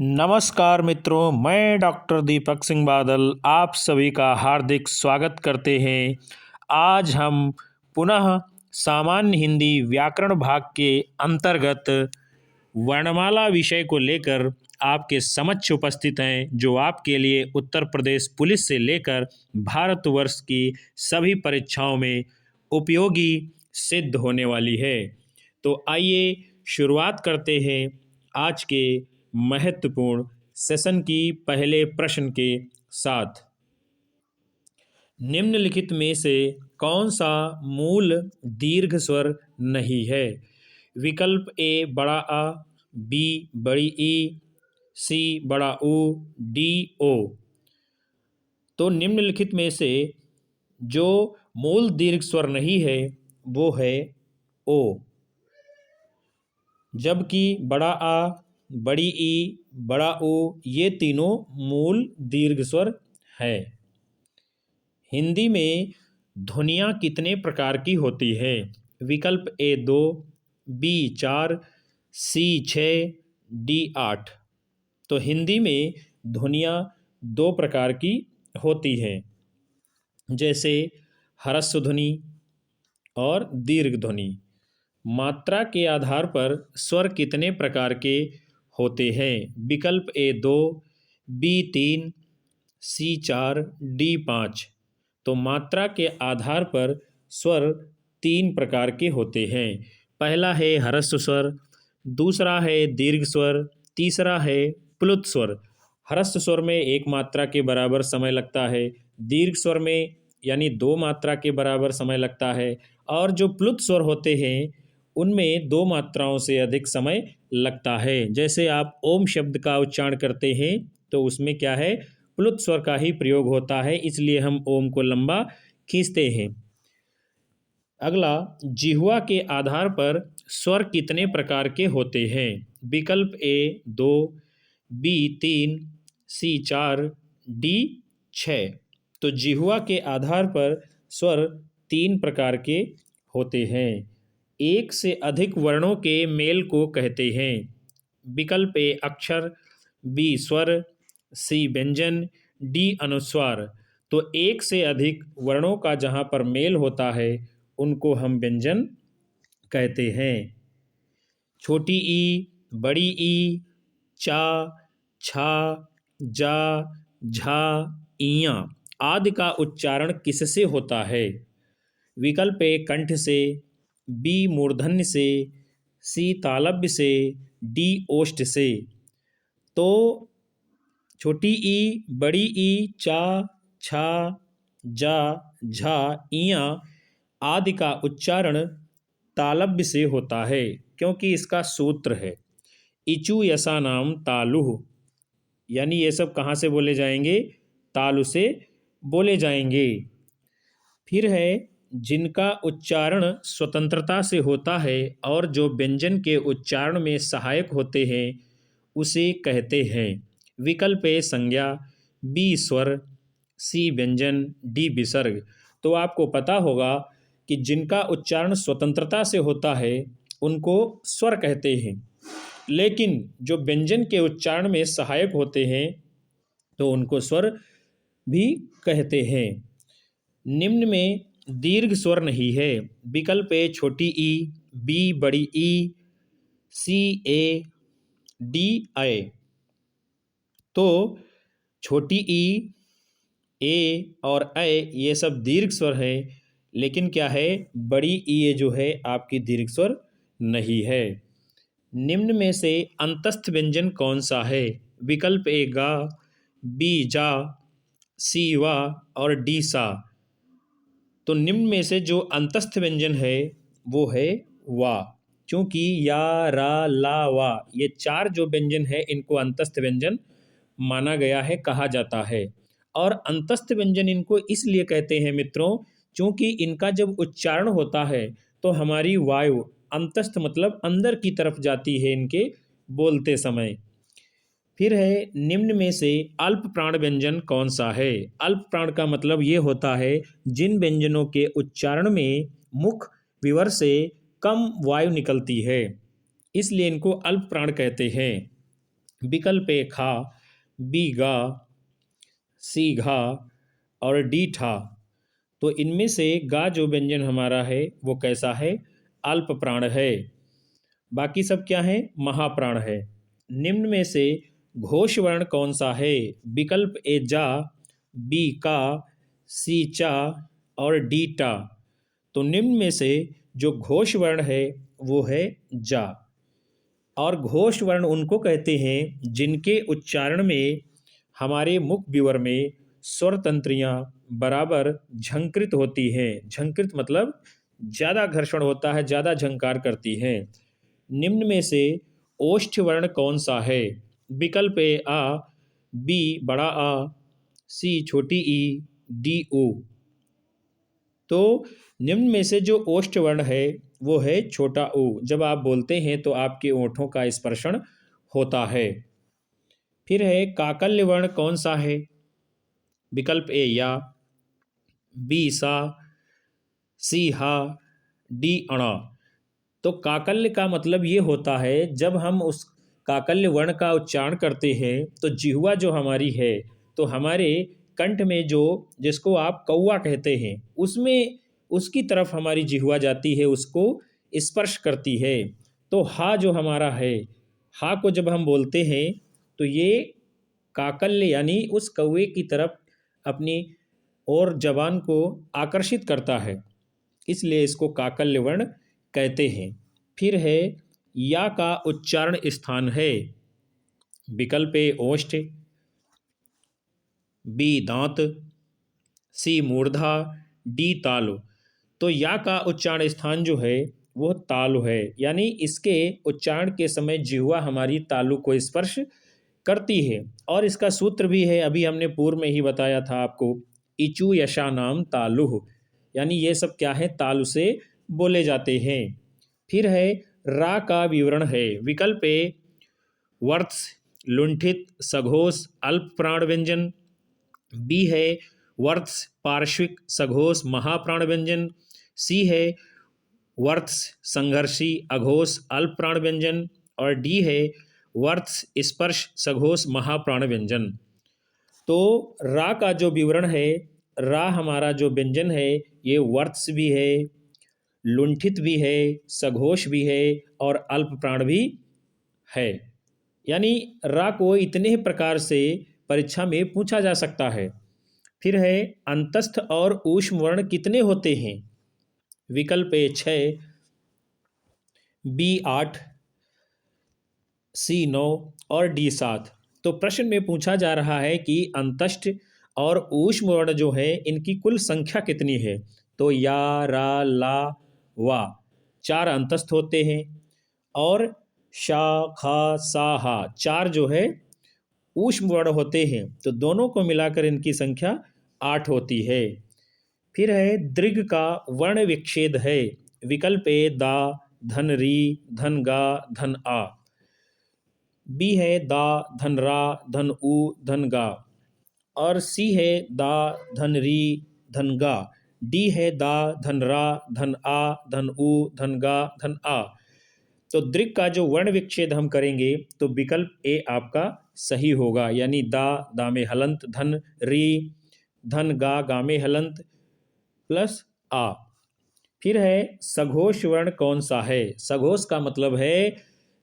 नमस्कार मित्रों, मैं डॉक्टर दीपक सिंह बादल आप सभी का हार्दिक स्वागत करते हैं। आज हम पुनः सामान्य हिंदी व्याकरण भाग के अंतर्गत वर्णमाला विषय को लेकर आपके समक्ष उपस्थित हैं, जो आपके लिए उत्तर प्रदेश पुलिस से लेकर भारतवर्ष की सभी परीक्षाओं में उपयोगी सिद्ध होने वाली है। तो आइए शुरुआत करते हैं आज के महत्वपूर्ण सेशन की पहले प्रश्न के साथ। निम्नलिखित में से कौन सा मूल दीर्घ स्वर नहीं है? विकल्प ए बड़ा आ, बी बड़ी ई, सी बड़ा ऊ, डी ओ। तो निम्नलिखित में से जो मूल दीर्घ स्वर नहीं है वो है ओ, जबकि बड़ा आ, बड़ी ई, बड़ा ओ ये तीनों मूल दीर्घ स्वर है। हिंदी में ध्वनियाँ कितने प्रकार की होती है? विकल्प ए 2, बी 4, सी 6, डी 8। तो हिंदी में ध्वनियाँ 2 प्रकार की होती हैं, जैसे ह्रस्व ध्वनि और दीर्घ ध्वनि। मात्रा के आधार पर स्वर कितने प्रकार के होते हैं? विकल्प ए 2, बी 3, सी 4, डी 5। तो मात्रा के आधार पर स्वर 3 प्रकार के होते हैं। पहला है ह्रस्व स्वर, दूसरा है दीर्घ स्वर, तीसरा है प्लुत स्वर। ह्रस्व स्वर में 1 मात्रा के बराबर समय लगता है, दीर्घ स्वर में यानी 2 मात्रा के बराबर समय लगता है, और जो प्लुत स्वर होते हैं उनमें 2 मात्राओं से अधिक समय लगता है। जैसे आप ओम शब्द का उच्चारण करते हैं तो उसमें क्या है, प्लुत स्वर का ही प्रयोग होता है, इसलिए हम ओम को लंबा खींचते हैं। अगला, जिह्वा के आधार पर स्वर कितने प्रकार के होते हैं? विकल्प ए 2, बी 3, सी 4, डी 6। तो जिह्वा के आधार पर स्वर 3 प्रकार के होते हैं। 1 से अधिक वर्णों के मेल को कहते हैं। विकल्प ए अक्षर, बी स्वर, सी व्यंजन, डी अनुस्वार। तो 1 से अधिक वर्णों का जहाँ पर मेल होता है उनको हम व्यंजन कहते हैं। छोटी ई, बड़ी ई, चा, छा, जा, झा, इयां आदि का उच्चारण किससे होता है? विकल्प ए कंठ से, बी मूर्धन्य से, सी तालव्य से, डी ओष्ठ से। तो छोटी ई, बड़ी ई, चा, छा, जा, झा, इयां आदि का उच्चारण तालव्य से होता है, क्योंकि इसका सूत्र है इचु यसा नाम तालुह। यानी ये सब कहाँ से बोले जाएंगे? तालु से बोले जाएंगे। फिर है जिनका उच्चारण स्वतंत्रता से होता है और जो व्यंजन के उच्चारण में सहायक होते हैं उसे कहते हैं। विकल्प ए संज्ञा, बी स्वर, सी व्यंजन, डी विसर्ग। तो आपको पता होगा कि जिनका उच्चारण स्वतंत्रता से होता है उनको स्वर कहते हैं, लेकिन जो व्यंजन के उच्चारण में सहायक होते हैं तो उनको स्वर भी कहते हैं। निम्न में दीर्घ स्वर नहीं है। विकल्प ए छोटी ई, बी बड़ी ई, सी ए, डी ए। तो छोटी ई, ए और ए ये सब दीर्घ स्वर है, लेकिन क्या है, बड़ी ई जो है आपकी दीर्घ स्वर नहीं है। निम्न में से अंतस्थ व्यंजन कौन सा है? विकल्प ए गा, बी जा, सी वा और डी सा। तो निम्न में से जो अंतस्थ व्यंजन है वो है वा, क्योंकि या, रा, ला, वा ये 4 जो व्यंजन है इनको अंतस्थ व्यंजन माना गया है, कहा जाता है। और अंतस्थ व्यंजन इनको इसलिए कहते हैं मित्रों, क्योंकि इनका जब उच्चारण होता है तो हमारी वायु अंतस्थ मतलब अंदर की तरफ जाती है इनके बोलते समय। फिर है निम्न में से अल्प प्राण व्यंजन कौन सा है? अल्प प्राण का मतलब ये होता है जिन व्यंजनों के उच्चारण में मुख विवर से कम वायु निकलती है, इसलिए इनको अल्प प्राण कहते हैं। विकल्प ए खा, बी गा, सी घा और डी ठा। तो इनमें से गा जो व्यंजन हमारा है वो कैसा है? अल्प प्राण है। बाकी सब क्या है? महाप्राण है। निम्न में से घोष वर्ण कौन सा है? विकल्प ए जा, बी का, सी चा और डी टा। तो निम्न में से जो घोष वर्ण है वो है जा। और घोष वर्ण उनको कहते हैं जिनके उच्चारण में हमारे मुख विवर में स्वर तंत्रियां बराबर झंकृत होती हैं। झंकृत मतलब ज़्यादा घर्षण होता है, ज़्यादा झंकार करती हैं। निम्न में से ओष्ठ वर्ण कौन सा है? विकल्प ए आ, बी बड़ा आ, सी छोटी ई, डी ओ। तो निम्न में से जो ओष्ठ वर्ण है वो है छोटा ओ। जब आप बोलते हैं तो आपके ओंठों का स्पर्शन होता है। फिर है काकल्य वर्ण कौन सा है? विकल्प ए या, बी सा, सी हा, डी अणा। तो काकल्य का मतलब ये होता है जब हम उस काकल्य वर्ण का उच्चारण करते हैं तो जिह्वा जो हमारी है तो हमारे कंठ में जो, जिसको आप कौवा कहते हैं, उसमें उसकी तरफ हमारी जिह्वा जाती है, उसको स्पर्श करती है। तो हा जो हमारा है, हा को जब हम बोलते हैं तो ये काकल्य यानी उस कौवे की तरफ अपनी और जबान को आकर्षित करता है, इसलिए इसको काकल्य वर्ण कहते हैं। फिर है या का उच्चारण स्थान है। विकल्प ए ओष्ठ, बी दांत, सी मूर्धा, डी तालु। तो या का उच्चारण स्थान जो है वो तालु है, यानी इसके उच्चारण के समय जिह्वा हमारी तालु को स्पर्श करती है। और इसका सूत्र भी है, अभी हमने पूर्व में ही बताया था आपको, इचु यशा नाम तालुह, यानी ये सब क्या है? तालु से बोले जाते हैं। फिर है रा का विवरण है। विकल्प ए वर्त्स, लुंठित, सघोष, अल्प प्राण व्यंजन। बी है वर्त्स, पार्श्विक, सघोष, महाप्राण व्यंजन। सी है वर्त्स, संघर्षी, अघोष, अल्प प्राण व्यंजन। और डी है वर्त्स, स्पर्श, सघोष, महाप्राण व्यंजन। तो रा का जो विवरण है, रा हमारा जो व्यंजन है ये वर्त्स भी है, लुंठित भी है, सघोष भी है और अल्प प्राण भी है। यानी रा को इतने ही प्रकार से परीक्षा में पूछा जा सकता है। फिर है अंतस्थ और ऊष्म वर्ण कितने होते हैं? विकल्प ए 6, बी 8, सी 9 और डी 7। तो प्रश्न में पूछा जा रहा है कि अंतस्थ और ऊष्म वर्ण जो है इनकी कुल संख्या कितनी है? तो या, रा, ला, वा 4 अंतस्थ होते हैं और शा, खा, सा, हा 4 जो है ऊष्म वर्ण होते हैं। तो दोनों को मिलाकर इनकी संख्या 8 होती है। फिर है दीर्घ का वर्ण विच्छेद है। विकल्प ए दा, धन री, धन गा, धन आ। बी है दा, धन रा, धन ऊ, धन गा। और सी है दा, धन री, धन गा। डी है दा, धन रा, धन आ, धन ऊ, धन गा, धन आ। तो दृक का जो वर्ण विच्छेद हम करेंगे तो विकल्प ए आपका सही होगा, यानी दा, दा में हलंत, धन री, धन गा, गा में हलंत प्लस आ। फिर है सघोष वर्ण कौन सा है? सघोष का मतलब है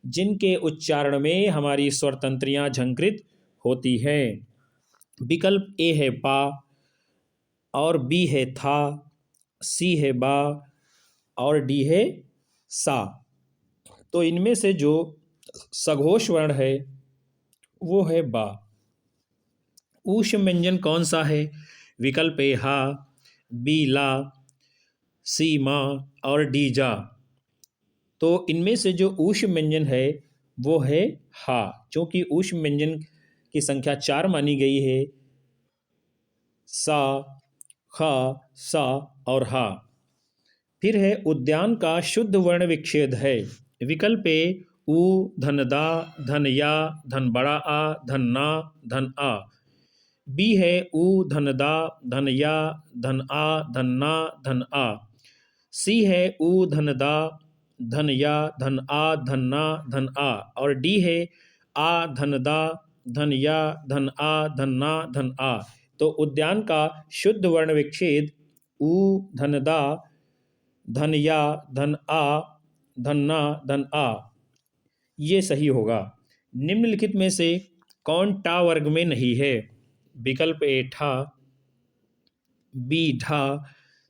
जिनके उच्चारण में हमारी स्वर तंत्रियां झंकृत होती हैं। विकल्प ए है पा और बी है था, सी है बा और डी है सा। तो इनमें से जो सघोष वर्ण है वो है बा। ऊष्म व्यंजन कौन सा है? विकल्प ए हा, बी ला, सी मा और डी जा। तो इनमें से जो ऊष्म व्यंजन है वो है हा, क्योंकि ऊष्म व्यंजन की संख्या 4 मानी गई है, सा, खा, सा और हा। फिर है उद्यान का शुद्ध वर्ण विच्छेद है। विकल्प ए ऊ, धन दा, धन या, धन बड़ा आ, धन ना, धन आ। बी है ऊ, धन दा, धन या, धन आ, धन ना, धन आ। सी है ऊ, धन दा, धन या, धन आ, धन ना, धन आ। और डी है आ धन दा, धन या, धन आ, धन ना, धन आ। तो उद्यान का शुद्ध वर्ण विच्छेद ऊ, धन दा, धन या, धन आ, धन ना, धन आ, ये सही होगा। निम्नलिखित में से कौन टा वर्ग में नहीं है? विकल्प ए ठा, बी ढा,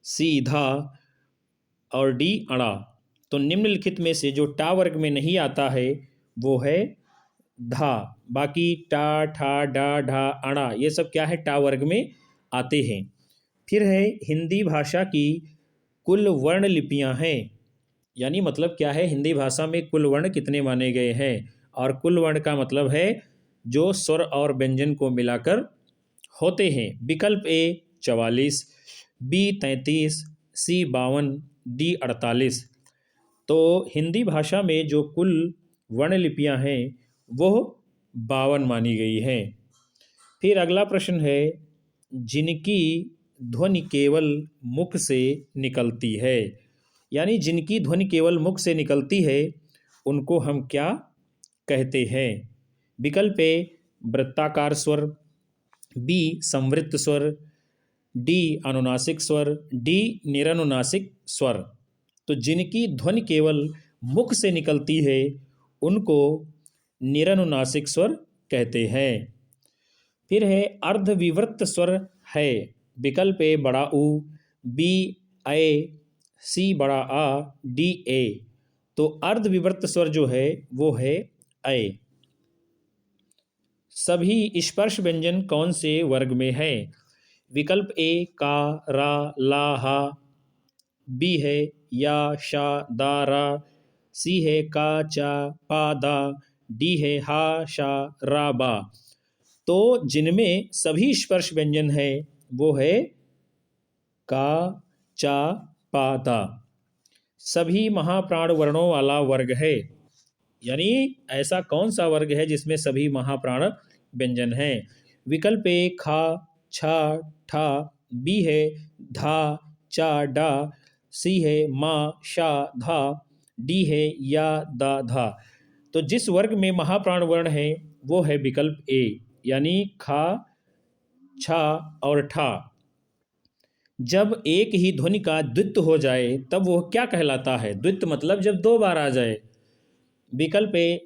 सी धा और डी अड़ा। तो निम्नलिखित में से जो टा वर्ग में नहीं आता है वो है धा। बाकी टा, ठा, डा, ढा, अड़ा ये सब क्या है? टा वर्ग में आते हैं। फिर है हिंदी भाषा की कुल वर्ण लिपियां हैं, यानी मतलब क्या है? हिंदी भाषा में कुल वर्ण कितने माने गए हैं? और कुल वर्ण का मतलब है जो स्वर और व्यंजन को मिलाकर होते हैं। विकल्प ए 44, बी 33, सी 52, डी 48। तो हिंदी भाषा में जो कुल वर्ण लिपियां हैं वो 52 मानी गई हैं। फिर अगला प्रश्न है, जिनकी ध्वनि केवल मुख से निकलती है, यानी जिनकी ध्वनि केवल मुख से निकलती है उनको हम क्या कहते हैं? विकल्प ए वृत्ताकार स्वर, बी संवृत्त स्वर, डी अनुनासिक स्वर, डी निरनुनासिक स्वर। तो जिनकी ध्वनि केवल मुख से निकलती है उनको निरनुनासिक स्वर कहते हैं। फिर है अर्धविवृत्त स्वर है। विकल्प ए बड़ा ऊ, बी ए, सी बड़ा आ, डी ए। तो अर्धविवृत्त स्वर जो है वो है ए। सभी स्पर्श व्यंजन कौन से वर्ग में है? विकल्प ए का, रा, ला, हा, बी है या, शा, दा, रा, सी है का, चा, पा, दा, डी है हा, शा, रा, बा। तो जिनमें सभी स्पर्श व्यंजन है वो है का, चा, पा, दा। सभी महाप्राण वर्णों वाला वर्ग है, यानी ऐसा कौन सा वर्ग है जिसमें सभी महाप्राण व्यंजन हैं? विकल्प ए खा, छा, ठा, बी है धा, चा, डा, सी है मा, शा, धा, डी है या, दा, धा। तो जिस वर्ग में महाप्राण वर्ण है वो है विकल्प ए, यानी खा, छा और ठा। जब एक ही ध्वनि का द्वित्व हो जाए तब वो क्या कहलाता है? द्वित्व मतलब जब दो बार आ जाए। विकल्प ए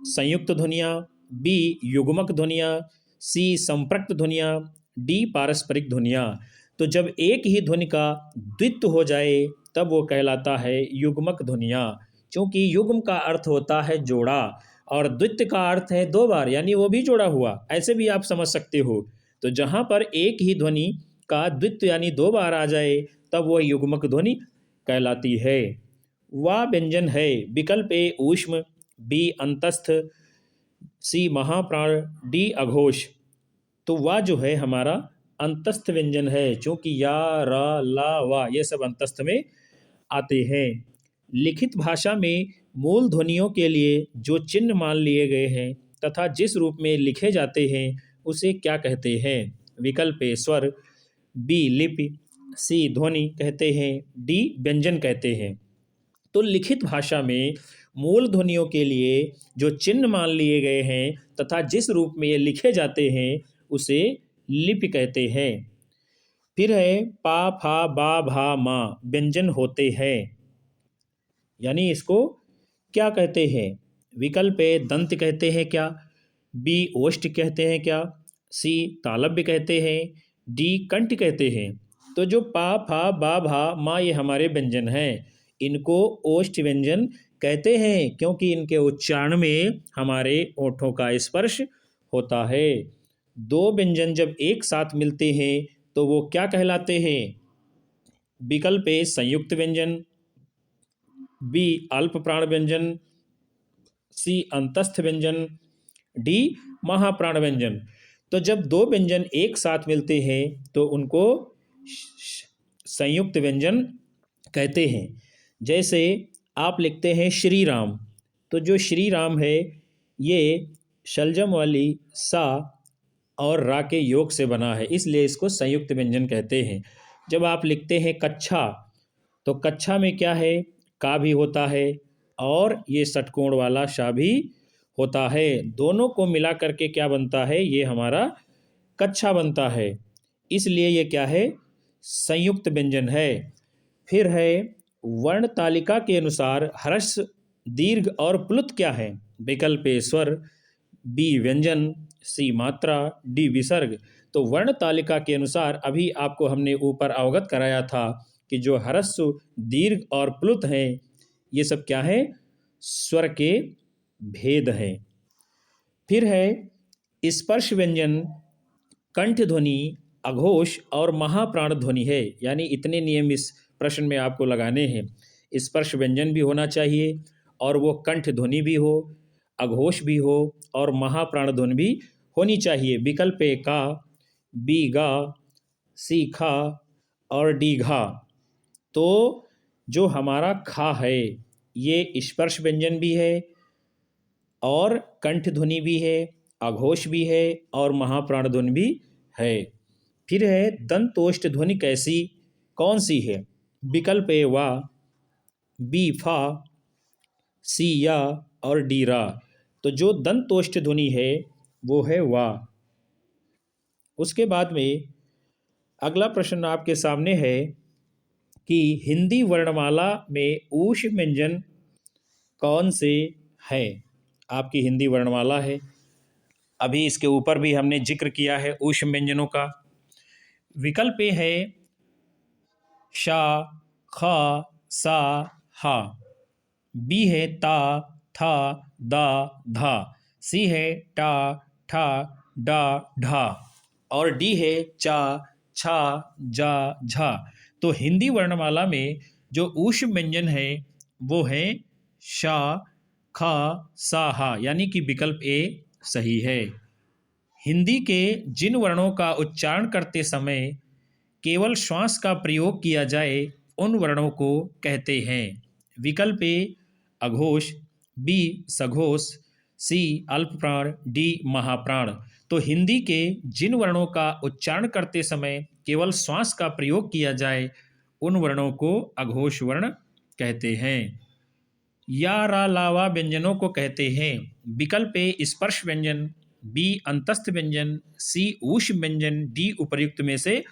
संयुक्त ध्वनियाँ, बी युग्मक ध्वनियाँ, सी संपृक्त ध्वनियाँ, डी पारस्परिक ध्वनियाँ। तो जब एक ही ध्वनि का द्वित्व हो जाए तब वो कहलाता है युग्मक ध्वनियाँ, क्योंकि युग्म का अर्थ होता है जोड़ा और द्वित्व का अर्थ है दो बार, यानी वो भी जोड़ा हुआ। ऐसे भी आप समझ सकते हो। तो जहाँ पर एक ही ध्वनि का द्वित्व यानी दो बार आ जाए तब वह युग्मक ध्वनि कहलाती है। वह व्यंजन है विकल्प ए ऊष्म, बी अंतस्थ, सी महाप्राण, डी अघोष। तो वह जो है हमारा अंतस्थ व्यंजन है, क्योंकि या, रा, ला, वा ये सब अंतस्थ में आते हैं। लिखित भाषा में मूल ध्वनियों के लिए जो चिन्ह मान लिए गए हैं तथा जिस रूप में लिखे जाते हैं उसे क्या कहते हैं? विकल्प ए स्वर, बी लिपि, सी ध्वनि कहते हैं, डी व्यंजन कहते हैं। तो लिखित भाषा में मूल ध्वनियों के लिए जो चिन्ह मान लिए गए हैं तथा जिस रूप में ये लिखे जाते हैं उसे लिपि कहते हैं। फिर है पा, फा, बा, भा, मा व्यंजन होते हैं, यानी इसको क्या कहते हैं? विकल्प ए दंत कहते हैं क्या, बी ओष्ठ कहते हैं क्या, सी तालव्य कहते हैं, डी कंठ कहते हैं। तो जो पा, फा, बा, भा, मा ये हमारे व्यंजन हैं, इनको ओष्ठ व्यंजन कहते हैं क्योंकि इनके उच्चारण में हमारे ओठों का स्पर्श होता है। दो व्यंजन जब एक साथ मिलते हैं तो वो क्या कहलाते हैं? विकल्प ए संयुक्त व्यंजन, बी अल्प प्राण व्यंजन, सी अंतस्थ व्यंजन, डी महाप्राण व्यंजन। तो जब दो व्यंजन एक साथ मिलते हैं तो उनको संयुक्त व्यंजन कहते हैं। जैसे आप लिखते हैं श्री राम, तो जो श्री राम है ये शलजम वाली सा और रा के योग से बना है, इसलिए इसको संयुक्त व्यंजन कहते हैं। जब आप लिखते हैं कच्छा, तो कच्छा में क्या है? का भी होता है और ये षटकोण वाला शा भी होता है। दोनों को मिला करके क्या बनता है, ये हमारा कच्छा बनता है, इसलिए ये क्या है, संयुक्त व्यंजन है। फिर है वर्ण तालिका के अनुसार ह्रस्व, दीर्घ और प्लुत क्या है? विकल्प ए स्वर, बी व्यंजन, सी मात्रा, डी विसर्ग। तो वर्ण तालिका के अनुसार अभी आपको हमने ऊपर अवगत कराया था कि जो ह्रस्व, दीर्घ और प्लुत हैं, ये सब क्या है, स्वर के भेद हैं। फिर है स्पर्श व्यंजन, कंठ ध्वनि, अघोष और महाप्राण ध्वनि है। यानी इतने नियम इस प्रश्न में आपको लगाने हैं। स्पर्श व्यंजन भी होना चाहिए और वो कंठ ध्वनि भी हो, अघोष भी हो और महाप्राण ध्वनि भी होनी चाहिए। विकल्प ए का, बी गा, सी खा और डी घा। तो जो हमारा खा है ये स्पर्श व्यंजन भी है और कंठ ध्वनि भी है, अघोष भी है और महाप्राण ध्वनि भी है। फिर है दंतोष्ठ ध्वनि कैसी, कौन सी है? विकल्प ए वा, बी फा, सी या और डी रा। तो जो दंतोष्ठ ध्वनि है वो है वा। उसके बाद में अगला प्रश्न आपके सामने है कि हिंदी वर्णमाला में ऊष्म व्यंजन कौन से हैं? आपकी हिंदी वर्णमाला है, अभी इसके ऊपर भी हमने जिक्र किया है ऊष्म व्यंजनों का। विकल्प ए है शा, खा, सा, हा। बी है ता, था, दा, धा। सी है टा, ठा, डा, ढा और डी है चा, छा, जा, झा। तो हिंदी वर्णमाला में जो ऊष्म व्यंजन है वो है शा, खा, सा, हा, यानी कि विकल्प ए सही है। हिंदी के जिन वर्णों का उच्चारण करते समय केवल श्वास का प्रयोग किया जाए उन वर्णों को कहते हैं। विकल्प ए अघोष, बी सघोष, सी अल्पप्राण, डी महाप्राण। तो हिंदी के जिन वर्णों का उच्चारण करते समय केवल श्वास का प्रयोग किया जाए उन वर्णों को अघोष वर्ण कहते हैं। या रा लावा व्यंजनों को कहते हैं। विकल्प ए स्पर्श व्यंजन, बी अंतस्थ व्यंजन, सी ऊष्म व्यंजन, डी उपर्युक्त में से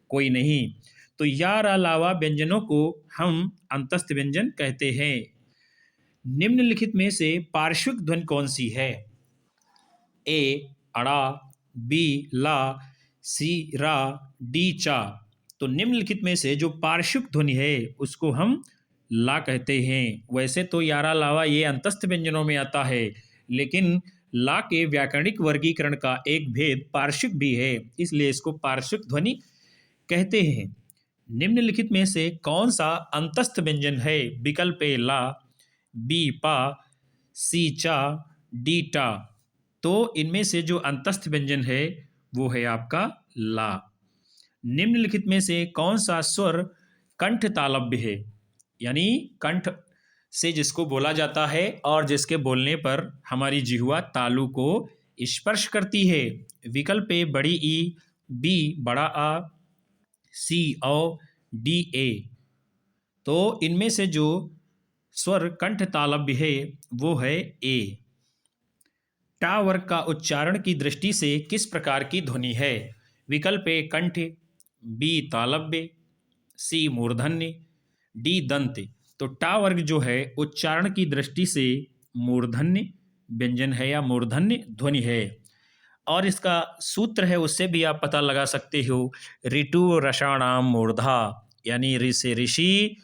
कोई नहीं। तो या रा लावा व्यंजनों को हम अंतस्थ व्यंजन कहते हैं। निम्नलिखित में से पार्श्विक ध्वनि कौन सी है? ए अड़ा, बी ला, सी रा, डी चा। तो निम्नलिखित में से जो पार्श्विक ध्वनि है उसको हम ला कहते हैं। वैसे तो यारा लावा ये अंतस्थ व्यंजनों में आता है, लेकिन ला के व्याकरणिक वर्गीकरण का एक भेद पार्श्विक भी है, इसलिए इसको पार्श्विक ध्वनि कहते हैं। निम्नलिखित में से कौन सा अंतस्थ व्यंजन है? विकल्प ए ला, बी पा, सी चा, डी टा। तो इनमें से जो अंतस्थ व्यंजन है वो है आपका ला। निम्नलिखित में से कौन सा स्वर कंठ तालव्य है, यानी कंठ से जिसको बोला जाता है और जिसके बोलने पर हमारी जिह्वा तालु को स्पर्श करती है? विकल्प ए बड़ी ई, बी बड़ा आ, सी औ, डी ए। तो इनमें से जो स्वर कंठ तालव्य है वो है ए। टा वर्ग का उच्चारण की दृष्टि से किस प्रकार की ध्वनि है? विकल्प ए कंठ, बी तालव्य, सी मूर्धन्य, डी दंत। तो टा वर्ग जो है उच्चारण की दृष्टि से मूर्धन्य व्यंजन है या मूर्धन्य ध्वनि है। और इसका सूत्र है उससे भी आप पता लगा सकते हो, ऋतु रसाणाम मूर्धा, यानी ऋ से ऋषि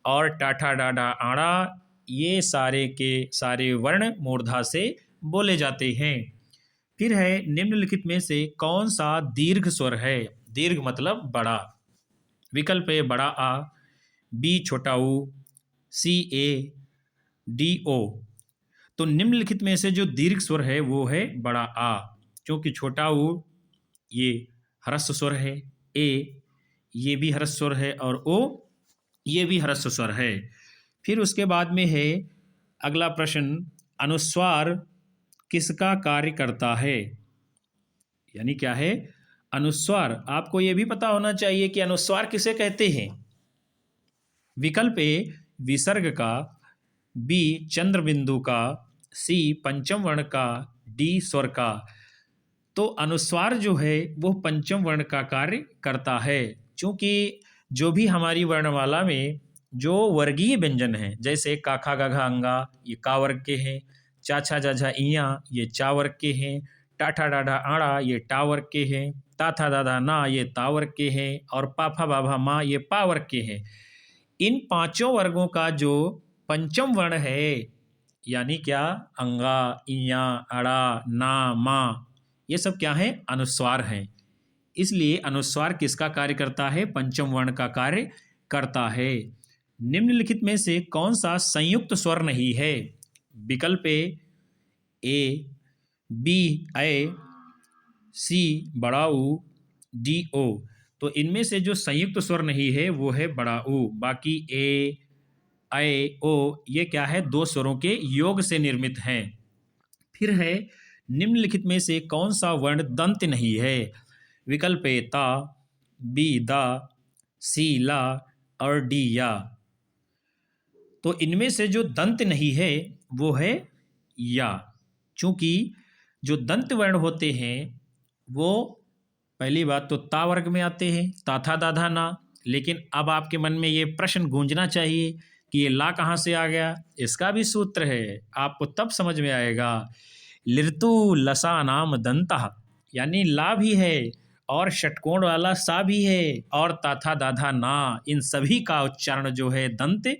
और टाठा डाडा आड़ा, ये सारे के सारे वर्ण मूर्धा से बोले जाते हैं। फिर है निम्नलिखित में से कौन सा दीर्घ स्वर है? दीर्घ मतलब बड़ा। विकल्प ए बड़ा आ, बी छोटा ऊ, सी ए, डी ओ। तो निम्नलिखित में से जो दीर्घ स्वर है वो है बड़ा आ, क्योंकि छोटा ऊ ये ह्रस्व स्वर है, ए ये भी ह्रस्व स्वर है और ओ ये भी ह्रस्व स्वर है। फिर उसके बाद में है अगला प्रश्न, अनुस्वार किसका कार्य करता है? यानी क्या है अनुस्वार? आपको ये भी पता होना चाहिए कि अनुस्वार किसे कहते हैं। विकल्प ए विसर्ग का, बी चंद्र बिंदु का, सी पंचम वर्ण का, डी स्वर का। तो अनुस्वार जो है वो पंचम वर्ण का कार्य करता है, क्योंकि जो भी हमारी वर्णमाला में जो वर्गीय व्यंजन हैं, जैसे काखा गाघा अंगा ये का वर्ग के हैं, चाछा जाझा इया ये चा वर्ग के हैं, टाठा डाढ़ा आड़ा ये टा वर्ग के हैं, ताथा दादा ना ये ता वर्ग के हैं, और पाफा बाभा मा ये पा वर्ग के हैं। इन पांचों वर्गों का जो पंचम वर्ण है, यानी क्या, अंगा, इया, अड़ा, ना, मा, ये सब क्या है, अनुस्वार हैं। इसलिए अनुस्वार किसका कार्य करता है, पंचम वर्ण का कार्य करता है। निम्नलिखित में से कौन सा संयुक्त स्वर नहीं है? विकल्प ए बी ए, सी बड़ा ऊ, डी ओ। तो इनमें से जो संयुक्त स्वर नहीं है वो है बड़ा ऊ, बाकी ए ओ ये क्या है, दो स्वरों के योग से निर्मित हैं। फिर है निम्नलिखित में से कौन सा वर्ण दंत नहीं है? विकल्प ए ता, बी दा, सी ला और डी या। तो इनमें से जो दंत नहीं है वो है या, चूंकि जो दंत वर्ण होते हैं वो पहली बात तो ता वर्ग में आते हैं, ताथा दाधा ना। लेकिन अब आपके मन में ये प्रश्न गूंजना चाहिए कि ये ला कहाँ से आ गया। इसका भी सूत्र है, आपको तब समझ में आएगा। लिर्तु लसा नाम दंता, यानी ला भी है और षटकोण वाला सा भी है और ताथा दाधा ना, इन सभी का उच्चारण जो है दंत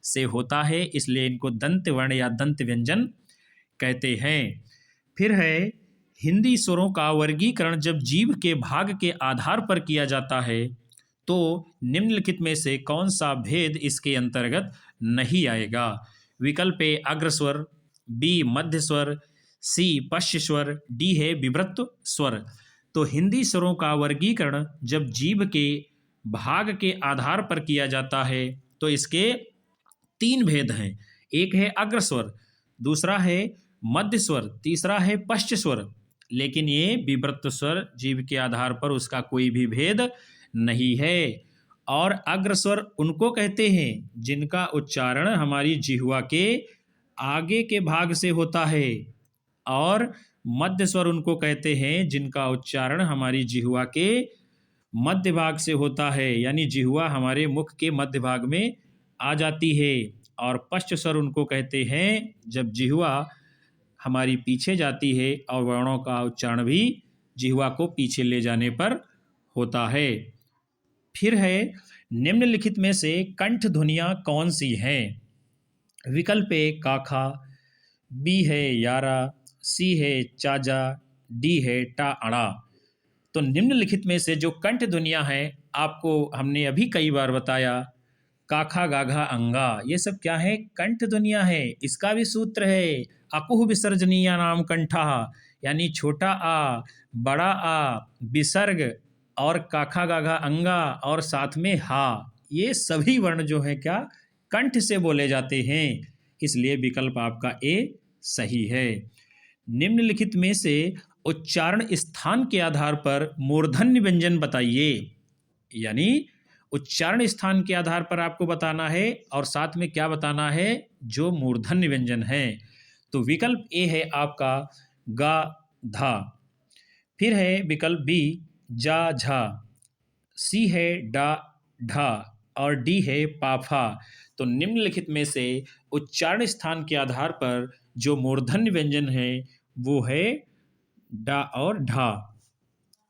से होता है, इसलिए इनको दंत वर्ण या दंत व्यंजन कहते हैं। फिर है हिंदी स्वरों का वर्गीकरण जब जीभ के भाग के आधार पर किया जाता है तो निम्नलिखित में से कौन सा भेद इसके अंतर्गत नहीं आएगा? विकल्प ए अग्रस्वर, बी मध्य स्वर, सी पश्च स्वर, डी है विवृत स्वर। तो हिंदी स्वरों का वर्गीकरण जब जीभ के भाग के आधार पर किया जाता है तो इसके तीन भेद हैं। एक है अग्रस्वर, दूसरा है मध्य स्वर, तीसरा है पश्च स्वर। लेकिन ये विवृत स्वर जीभ के आधार पर उसका कोई भी भेद नहीं है। और अग्रस्वर उनको कहते हैं जिनका उच्चारण हमारी जिह्वा के आगे के भाग से होता है, और मध्य स्वर उनको कहते हैं जिनका उच्चारण हमारी जिह्वा के मध्य भाग से होता है, यानी जिह्वा हमारे मुख के मध्य भाग में आ जाती है। और पश्च स्वर उनको कहते हैं जब जिह्वा हमारी पीछे जाती है और वर्णों का उच्चारण भी जिह्वा को पीछे ले जाने पर होता है। फिर है निम्नलिखित में से कंठ ध्वनियाँ कौन सी हैं? विकल्प ए काखा, बी है यारा, सी है चाजा, डी है टा अड़ा। तो निम्नलिखित में से जो कंठ ध्वनियाँ हैं आपको हमने अभी कई बार बताया, काखा गाघा अंगा, ये सब क्या है, कंठ ध्वनियाँ है। इसका भी सूत्र है अकुह विसर्जनीय नाम कंठा, यानी छोटा आ, बड़ा आ, विसर्ग और काखा गाघा अंगा और साथ में हा, ये सभी वर्ण जो है क्या, कंठ से बोले जाते हैं। इसलिए विकल्प आपका ए सही है। निम्नलिखित में से उच्चारण स्थान के आधार पर मूर्धन्य व्यंजन बताइए, यानी उच्चारण स्थान के आधार पर आपको बताना है और साथ में क्या बताना है, जो मूर्धन्य व्यंजन है। तो विकल्प ए है आपका गा धा, फिर है विकल्प बी जा झा, सी है डा ढा और डी है पाफा। तो निम्नलिखित में से उच्चारण स्थान के आधार पर जो मूर्धन्य व्यंजन है वो है डा और ढा।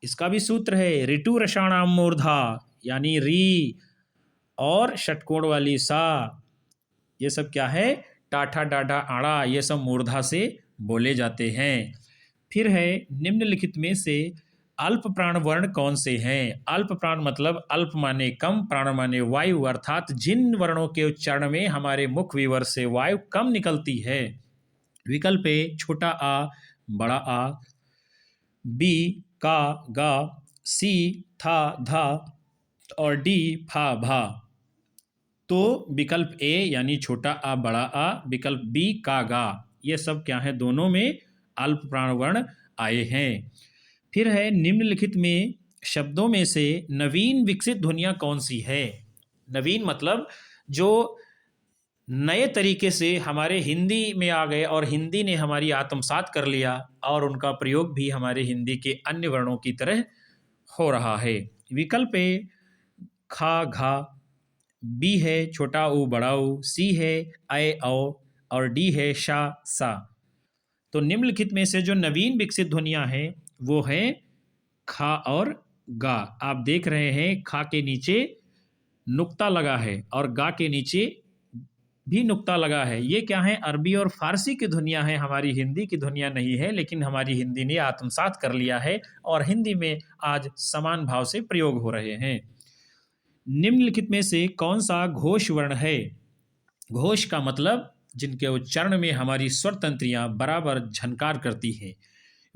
इसका भी सूत्र है ऋतु रसाणाम मूर्धा, यानी री और षटकोण वाली सा, ये सब क्या है, टाठा डाढ़ा आड़ा, ये सब मूर्धा से बोले जाते हैं। फिर है निम्नलिखित में से अल्प प्राण वर्ण कौन से हैं? अल्प प्राण मतलब अल्प माने कम, प्राण माने वायु, अर्थात जिन वर्णों के उच्चारण में हमारे मुख विवर से वायु कम निकलती है। विकल्प ए छोटा आ, बड़ा आ, बी का गा, सी था धा और डी फा भा। तो विकल्प ए यानी छोटा आ बड़ा आ, विकल्प बी का गा, ये सब क्या है, दोनों में अल्प प्राण वर्ण आए हैं। फिर है निम्नलिखित में शब्दों में से नवीन विकसित ध्वनियाँ कौन सी है? नवीन मतलब जो नए तरीके से हमारे हिंदी में आ गए और हिंदी ने हमारी आत्मसात कर लिया और उनका प्रयोग भी हमारे हिंदी के अन्य वर्णों की तरह हो रहा है। विकल्प ए खा घा, बी है छोटा ऊ बड़ा ऊ, सी है ऐ औ और डी है शा सा। तो निम्नलिखित में से जो नवीन विकसित ध्वनियां हैं वो है खा और गा। आप देख रहे हैं खा के नीचे नुक्ता लगा है और गा के नीचे भी नुक्ता लगा है। ये क्या है? अरबी और फारसी की ध्वनियां हैं, हमारी हिंदी की ध्वनियां नहीं है, लेकिन हमारी हिंदी ने आत्मसात कर लिया है और हिंदी में आज समान भाव से प्रयोग हो रहे हैं। निम्नलिखित में से कौन सा घोष वर्ण है? घोष का मतलब जिनके उच्चारण में हमारी स्वर तंत्रियां बराबर झनकार करती हैं।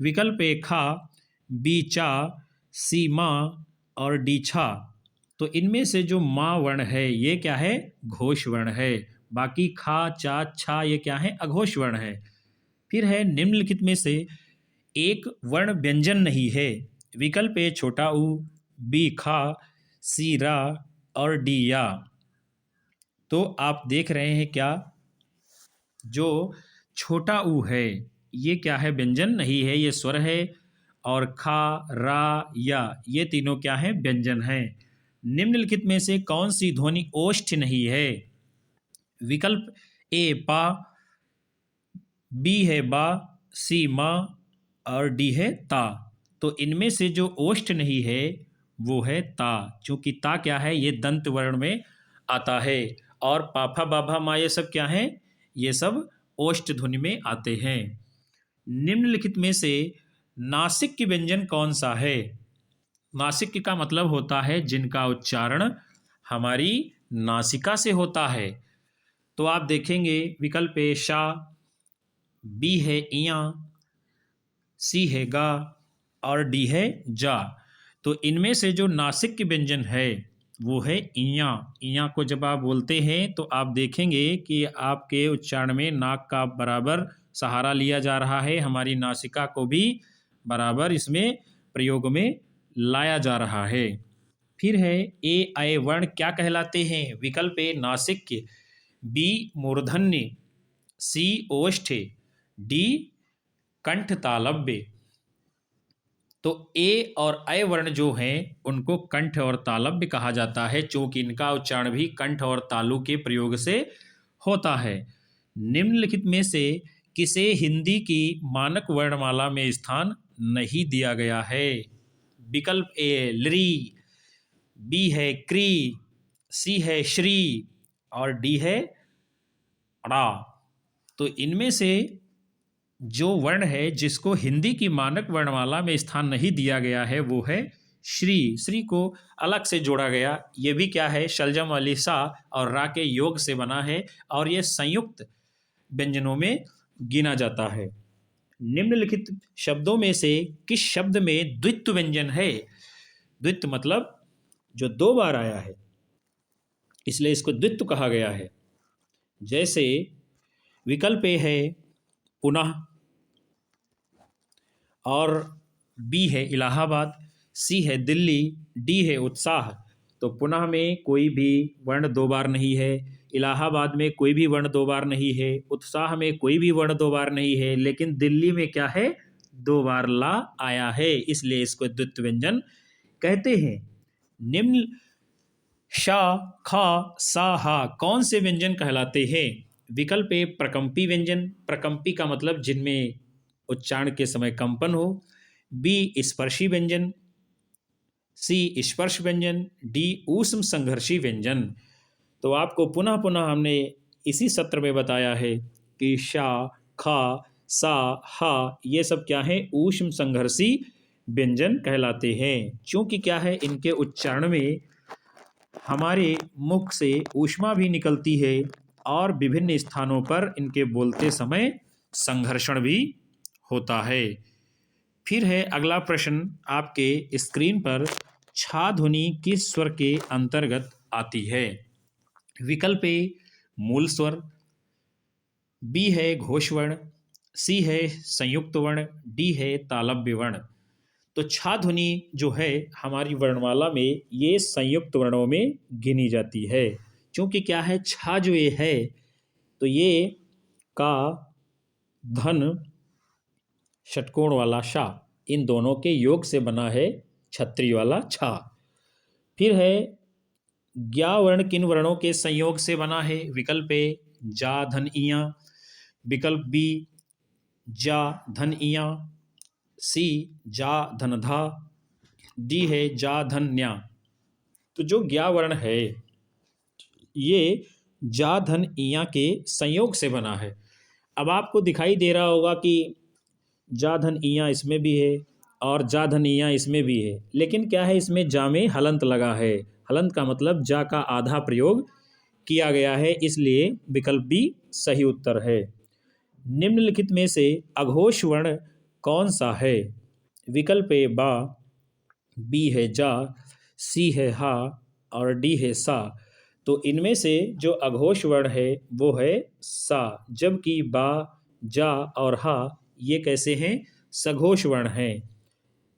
विकल्प ए खा, बी चा, सी माँ और डी छा। तो इनमें से जो माँ वर्ण है ये क्या है? घोष वर्ण है। बाकी खा चा छा ये क्या है? अघोष वर्ण है। फिर है निम्नलिखित में से एक वर्ण व्यंजन नहीं है। विकल्प ए छोटा ऊ, बी खा, सी रा और डी या। तो आप देख रहे हैं क्या, जो छोटा ऊ है ये क्या है? व्यंजन नहीं है, ये स्वर है। और खा रा या ये तीनों क्या है? व्यंजन है। निम्नलिखित में से कौन सी ध्वनि ओष्ठ नहीं है? विकल्प ए पा, बी है बा, सी मा और डी है ता। तो इनमें से जो ओष्ठ नहीं है वो है ता, क्योंकि ता क्या है? ये दंत वर्ण में आता है। और पाफा बाभा मा ये सब क्या है? ये सब ओष्ठ ध्वनि में आते हैं। निम्नलिखित में से नासिक की व्यंजन कौन सा है? नासिक का मतलब होता है जिनका उच्चारण हमारी नासिका से होता है। तो आप देखेंगे विकल्प ए शा, बी है इया, सी है गा और डी है जा। तो इनमें से जो नासिक की व्यंजन है वो है इया। इया को जब आप बोलते हैं तो आप देखेंगे कि आपके उच्चारण में नाक का बराबर सहारा लिया जा रहा है, हमारी नासिका को भी बराबर इसमें प्रयोग में लाया जा रहा है। फिर है ए ऐ वर्ण क्या कहलाते हैं? विकल्प ए नासिक, बी मूर्धन्य, सी ओष्ठ, डी कंठ तालव्य। तो ए और ऐ वर्ण जो हैं उनको कंठ और तालव्य कहा जाता है, क्योंकि इनका उच्चारण भी कंठ और तालु के प्रयोग से होता है। निम्नलिखित में से किसे हिंदी की मानक वर्णमाला में स्थान नहीं दिया गया है? विकल्प ए लरी, बी है क्री, सी है श्री और डी है ड़ा। तो इनमें से जो वर्ण है जिसको हिंदी की मानक वर्णमाला में स्थान नहीं दिया गया है वो है श्री। श्री को अलग से जोड़ा गया। ये भी क्या है? शलजम वाली सा और रा के योग से बना है और ये संयुक्त व्यंजनों में गिना जाता है। निम्नलिखित शब्दों में से किस शब्द में द्वित्व व्यंजन है? द्वित्व मतलब जो दो बार आया है, इसलिए इसको द्वित्व कहा गया है। जैसे विकल्प ए है पुनः और बी है इलाहाबाद, सी है दिल्ली, डी है उत्साह। तो पुनः में कोई भी वर्ण दो बार नहीं है, इलाहाबाद में कोई भी वर्ण दो बार नहीं है, उत्साह में कोई भी वर्ण दो बार नहीं है, लेकिन दिल्ली में क्या है? दो बार ला आया है, इसलिए इसको द्वित्व व्यंजन कहते हैं। निम्न शा, खा, सा, हा कौन से व्यंजन कहलाते हैं? विकल्प ए प्रकंपी व्यंजन। प्रकंपी का मतलब जिनमें उच्चारण के समय कंपन हो। बी स्पर्शी व्यंजन, सी स्पर्श व्यंजन, डी ऊष्म संघर्षी व्यंजन। तो आपको पुनः पुनः हमने इसी सत्र में बताया है कि शा, खा, सा, हा ये सब क्या है? ऊष्म संघर्षी व्यंजन कहलाते हैं। क्योंकि क्या है? इनके उच्चारण में हमारे मुख से ऊष्मा भी निकलती है और विभिन्न स्थानों पर इनके बोलते समय संघर्षण भी होता है। फिर है अगला प्रश्न आपके स्क्रीन पर, छा ध्वनि किस स्वर के अंतर्गत आती है? विकल्प ए मूल स्वर, बी है घोष वर्ण, सी है संयुक्त वर्ण, डी है तालव्य वर्ण। तो छा ध्वनि जो है हमारी वर्णमाला में ये संयुक्त वर्णों में गिनी जाती है। क्योंकि क्या है? छा जो ये है तो ये का, धन, षटकोण वाला शा, इन दोनों के योग से बना है छत्री वाला छा। फिर है ज्ञा वर्ण किन वर्णों के संयोग से बना है? विकल्प ए जा धन इया, विकल्प बी जा धन इया, सी जा धन धा, डी है जा धन न्या। तो जो ज्ञा वर्ण है ये जा धन इया के संयोग से बना है। अब आपको दिखाई दे रहा होगा कि जा धन इया इसमें भी है और जा धन इया इसमें भी है, लेकिन क्या है, इसमें जा में हलंत लगा है। हलंत का मतलब जा का आधा प्रयोग किया गया है, इसलिए विकल्प बी सही उत्तर है। निम्नलिखित में से अघोष वर्ण कौन सा है? विकल्प ए बा, बी है जा, सी है हा और डी है सा। तो इनमें से जो अघोष वर्ण है वो है सा, जबकि बा, जा और हा ये कैसे हैं? सघोष वर्ण हैं।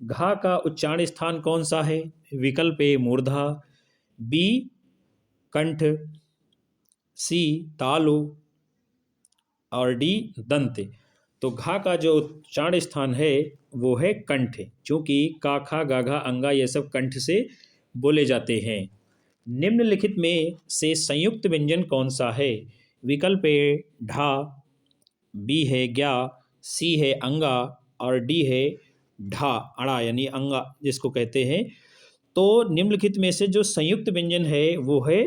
घा का उच्चारण स्थान कौन सा है? विकल्प ए मूर्धा, बी कंठ, सी तालु और डी दंत। तो घा का जो उच्चारण स्थान है वो है कंठ, क्योंकि का, खा, गा, घा, अंगा ये सब कंठ से बोले जाते हैं। निम्नलिखित में से संयुक्त व्यंजन कौन सा है? विकल्प ए ढा, बी है ज्ञा, सी है अंगा और डी है ढा, अड़ा यानी अंगा जिसको कहते हैं। तो निम्नलिखित में से जो संयुक्त व्यंजन है वो है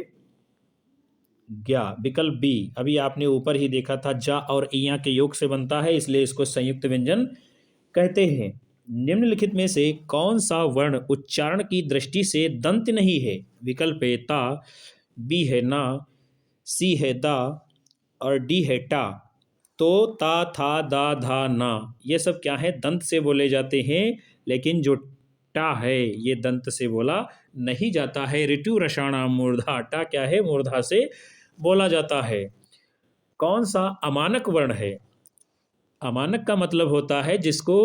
ज्ञा, विकल्प बी। अभी आपने ऊपर ही देखा था जा और इया के योग से बनता है, इसलिए इसको संयुक्त व्यंजन कहते हैं। निम्नलिखित में से कौन सा वर्ण उच्चारण की दृष्टि से दंत नहीं है? विकल्प ए ता, बी है ना, सी है दा और डी है टा। तो ता, था, दा, धा, ना ये सब क्या है? दंत से बोले जाते हैं, लेकिन जो टा है ये दंत से बोला नहीं जाता है। ऋतु रसाणा मूर्धा, टा क्या है? मूर्धा से बोला जाता है। कौन सा अमानक वर्ण है? अमानक का मतलब होता है जिसको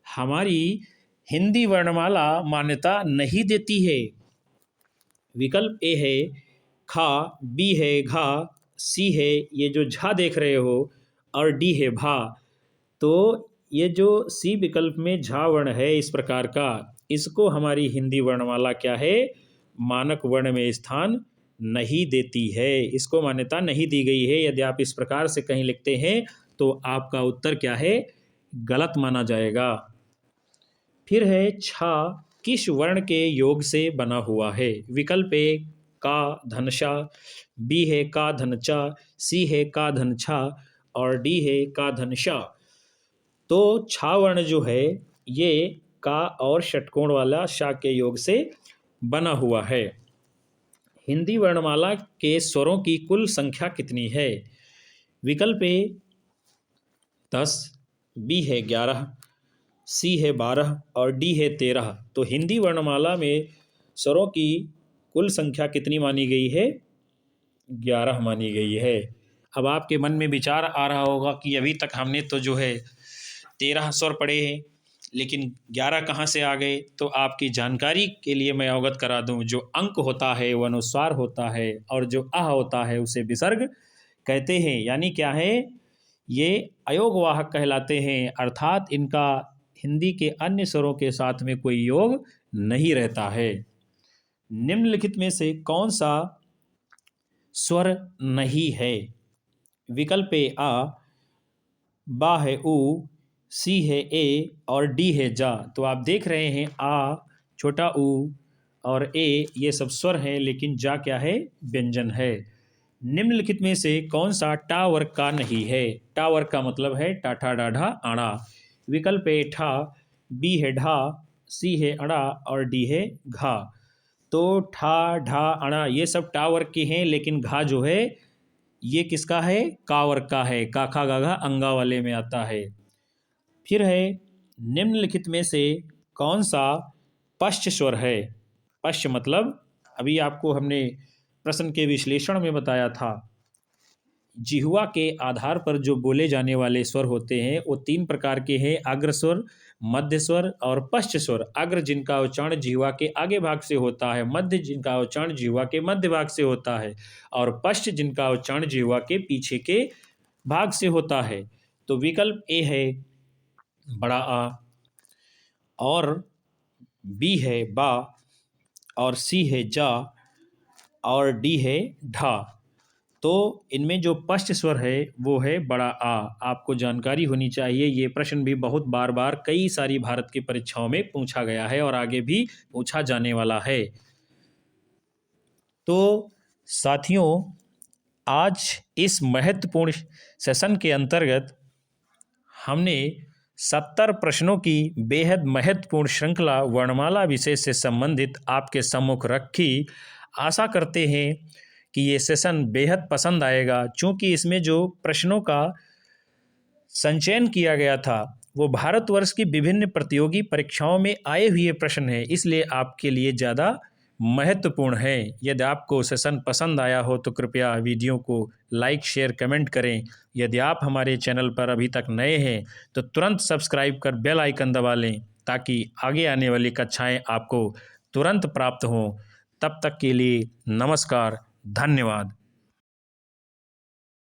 हमारी हिंदी वर्णमाला मान्यता नहीं देती है। विकल्प ए है खा, बी है घा, सी है ये जो झा देख रहे हो और डी है भा। तो ये जो सी विकल्प में झा वर्ण है इस प्रकार का, इसको हमारी हिंदी वर्णमाला क्या है? मानक वर्ण में स्थान नहीं देती है, इसको मान्यता नहीं दी गई है। यदि आप इस प्रकार से कहीं लिखते हैं तो आपका उत्तर क्या है? गलत माना जाएगा। फिर है छा किस वर्ण के योग से बना हुआ है? विकल्प ए का धनशा, बी है का धनचा, सी है का धनछा और डी है का धनशा। तो छा वर्ण जो है ये का और षटकोण वाला शा के योग से बना हुआ है। हिंदी वर्णमाला के स्वरों की कुल संख्या कितनी है? विकल्प ए 10, बी है 11, सी है 12 और डी है 13। तो हिंदी वर्णमाला में स्वरों की कुल संख्या कितनी मानी गई है? 11 मानी गई है। अब आपके मन में विचार आ रहा होगा कि अभी तक हमने तो जो है 13 स्वर पढ़े हैं, लेकिन 11 कहाँ से आ गए? तो आपकी जानकारी के लिए मैं अवगत करा दूं, जो अंक होता है वो अनुस्वार होता है और जो अह होता है उसे विसर्ग कहते हैं। यानी क्या है? ये अयोगवाहक कहलाते हैं, अर्थात इनका हिंदी के अन्य स्वरों के साथ में कोई योग नहीं रहता है। निम्नलिखित में से कौन सा स्वर नहीं है? विकल्प ए आ, बा है उ, सी है ए और डी है जा। तो आप देख रहे हैं आ, छोटा उ और ए ये सब स्वर हैं, लेकिन जा क्या है? व्यंजन है। निम्नलिखित में से कौन सा टा वर्ग का नहीं है? टा वर्ग का मतलब है टाठा डाढ़ा आड़ा। विकल्प ए ठा, बी है ढा, सी है अड़ा और डी है घा। तो ठा, ढा, अड़ा ये सब टा वर्ग के हैं, लेकिन घा जो है ये किसका है? का वर्ग का है। का, खा, गा, घा अंगा वाले में आता है। फिर है निम्नलिखित में से कौन सा पश्च स्वर है? पश्च मतलब अभी आपको हमने प्रश्न के विश्लेषण में बताया था जिह्वा के आधार पर जो बोले जाने वाले स्वर होते हैं वो 3 प्रकार के हैं, अग्र स्वर, मध्य स्वर और पश्च स्वर। अग्र जिनका उच्चारण जिह्वा के आगे भाग से होता है, मध्य जिनका उच्चारण जिह्वा के मध्य भाग से होता है और पश्च जिनका उच्चारण जिह्वा के पीछे के भाग से होता है। तो विकल्प ए है बड़ा आ, और बी है बा, और सी है जा, और डी है ढा। तो इनमें जो पश्च स्वर है वो है बड़ा आ। आपको जानकारी होनी चाहिए, ये प्रश्न भी बहुत बार बार कई सारी भारत की परीक्षाओं में पूछा गया है और आगे भी पूछा जाने वाला है। तो साथियों, आज इस महत्वपूर्ण सेशन के अंतर्गत हमने 70 प्रश्नों की बेहद महत्वपूर्ण श्रृंखला वर्णमाला विषय से संबंधित आपके सम्मुख रखी। आशा करते हैं कि ये सेशन बेहद पसंद आएगा, क्योंकि इसमें जो प्रश्नों का संचयन किया गया था वो भारतवर्ष की विभिन्न प्रतियोगी परीक्षाओं में आए हुए प्रश्न हैं, इसलिए आपके लिए ज़्यादा महत्वपूर्ण है। यदि आपको सेशन पसंद आया हो तो कृपया वीडियो को लाइक, शेयर, कमेंट करें। यदि आप हमारे चैनल पर अभी तक नए हैं तो तुरंत सब्सक्राइब कर बेल आइकन दबा लें, ताकि आगे आने वाली कक्षाएं आपको तुरंत प्राप्त हों। तब तक के लिए नमस्कार, धन्यवाद।